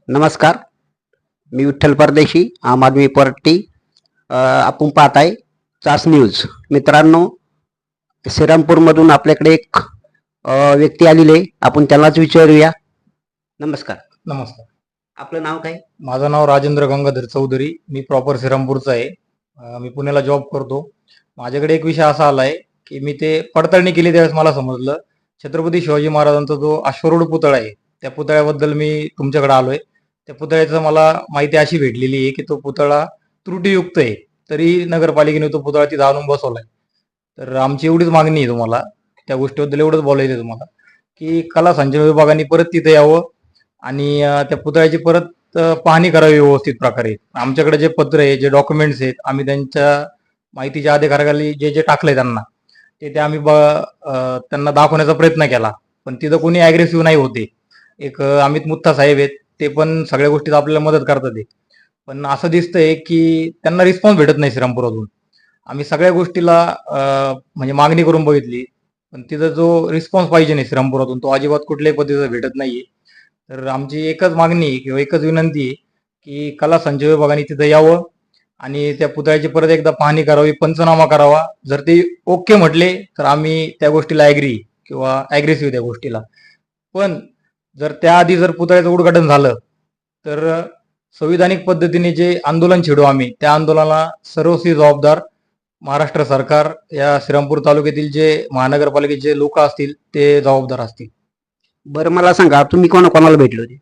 नमस्कार, मी विठ्ठल परदेशी, आम आदमी पार्टी. आपण पाहताय चास न्यूज. मित्रांनो, श्रीरामपूरमधून आपल्याकडे एक व्यक्ती आलेली आहे. आपण त्यालाच विचारूया. नमस्कार. नमस्कार. आपलं नाव काय? माझं नाव राजेंद्र गंगाधर चौधरी. मी प्रॉपर श्रीरामपूरचा आहे. मी पुण्याला जॉब करतो. माझ्याकडे एक विषय असा आलाय की मी ते पडताळणी केली त्यावेळेस मला समजलं छत्रपती शिवाजी महाराजांचा जो अश्वरूढ पुतळा आहे त्या पुतळ्याबद्दल मी तुमच्याकडे आलोय. त्या पुतळ्याचं मला माहिती अशी भेटलेली आहे की तो पुतळा त्रुटीयुक्त आहे, तरी नगरपालिकेने तो पुतळा तिथं आणून बसवलाय. तर आमची एवढीच मागणी आहे तुम्हाला, त्या गोष्टीबद्दल एवढंच बोलायचं आहे तुम्हाला की कला संचालन विभागाने परत तिथे यावं आणि त्या पुतळ्याची परत पाहणी करावी व्यवस्थित प्रकारे. आमच्याकडे जे पत्र आहे, जे डॉक्युमेंट्स आहेत, आम्ही त्यांच्या माहितीच्या अधिकाराखाली जे जे टाकलंय त्यांना ते आम्ही त्यांना दाखवण्याचा प्रयत्न केला, पण तिथं कोणी अग्रेसिव्ह नाही होते. एक अमित मुत्ता साहेब आहेत, ते पण सगळ्या गोष्टीत आपल्याला मदत करतात. पण असं दिसतंय की त्यांना रिस्पॉन्स भेटत नाही श्रीरामपूरमधून. आम्ही सगळ्या गोष्टीला म्हणजे मागणी करून बघितली, पण तिथं जो रिस्पॉन्स पाहिजे नाही श्रीरामपूरमधून तो अजिबात कुठल्याही पद्धतीचा भेटत नाहीये. तर आमची एकच मागणी किंवा एकच विनंती आहे की कला संचय विभागाने तिथं यावं आणि त्या पुतळ्याची परत एकदा पाहणी करावी, पंचनामा करावा. जर ते ओके म्हटले तर आम्ही त्या गोष्टीला ॲग्री किंवा ॲग्रेसिव्ह त्या गोष्टीला. पण जर त्याआधी जर पुतळ्याचं उद्घाटन झालं तर संविधानिक पद्धतीने जे आंदोलन छेडू आम्ही, त्या आंदोलनाला सर्वस्वी जबाबदार महाराष्ट्र सरकार, या श्रीरामपूर तालुक्यातील जे महानगरपालिकेचे लोक असतील ते जबाबदार असतील. बरं, मला सांगा, तुम्ही कोणाकोणाला भेटले होते?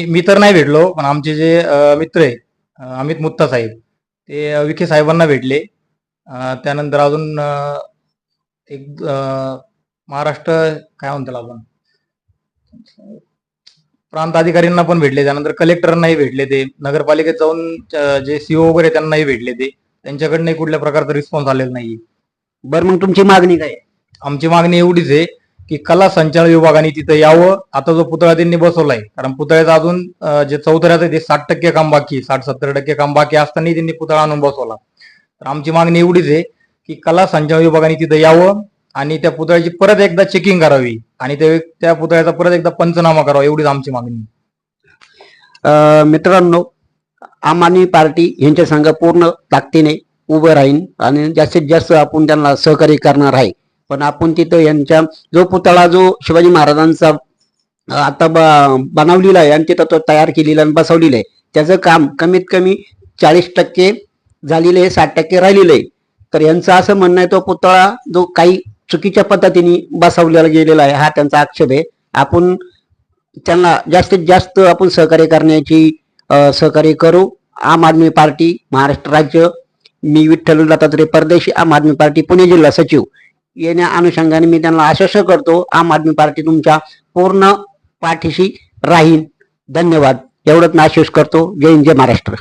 मी तर नाही भेटलो, पण आमचे जे मित्र आहेत अमित मुत्ता साहेब, ते विखे साहेबांना भेटले. त्यानंतर अजून एक महाराष्ट्र काय म्हणतो आपण प्रांत अधिकाऱ्यांना पण भेटले. त्यानंतर कलेक्टरांनाही भेटले. ते नगरपालिकेत जाऊन जे सीओ वगैरे त्यांनाही भेटले. ते त्यांच्याकडनंही कुठल्या प्रकारचा रिस्पॉन्स आलेला नाही. बरं, मग तुमची मागणी काय? आमची मागणी एवढीच आहे की कला संचालन विभागाने तिथं यावं. आता जो पुतळा त्यांनी बसवलाय, कारण पुतळ्याचं अजून जे चौथऱ्याचं ते 60% काम बाकी, 60-70% काम बाकी असतानाही त्यांनी पुतळा आणून बसवला. तर आमची मागणी एवढीच आहे की कला संचालन विभागाने तिथं यावं आणि त्या पुतळ्याची परत एकदा चेकिंग करावी आणि त्या पुतळ्याचा परत एकदा पंचनामा करावा, एवढीच आमची मागणी. मित्रांनो, आम आदमी पार्टी यांच्या संघ पूर्ण ताकदीने उभं राहीन आणि जास्तीत जास्त आपण त्यांना सहकार्य करणार आहे. पण आपण तिथं यांच्या जो पुतळा जो शिवाजी महाराजांचा आता बनवलेला आहे आणि तिथं तो तयार केलेला आणि बसवलेला आहे, त्याचं काम कमीत कमी 40% झालेलं आहे, 60% राहिलेलं आहे. तर यांचं असं म्हणणं आहे तो पुतळा जो काही चुकीच्या पद्धतीने बसवलेला गेलेला आहे, हा त्यांचा आक्षेप आहे. आपण त्यांना जास्तीत जास्त आपण सहकार्य करण्याची सहकार्य करू. आम आदमी पार्टी महाराष्ट्र राज्य, मी विठ्ठल दत्तात्रय परदेशी, आम आदमी पार्टी पुणे जिल्हा सचिव, येण्या अनुषंगाने मी त्यांना आश्वासन करतो आम आदमी पार्टी तुमच्या पूर्ण पाठीशी राहील. धन्यवाद. एवढंच मी आश्वासन करतो. जय हिंद, जय महाराष्ट्र.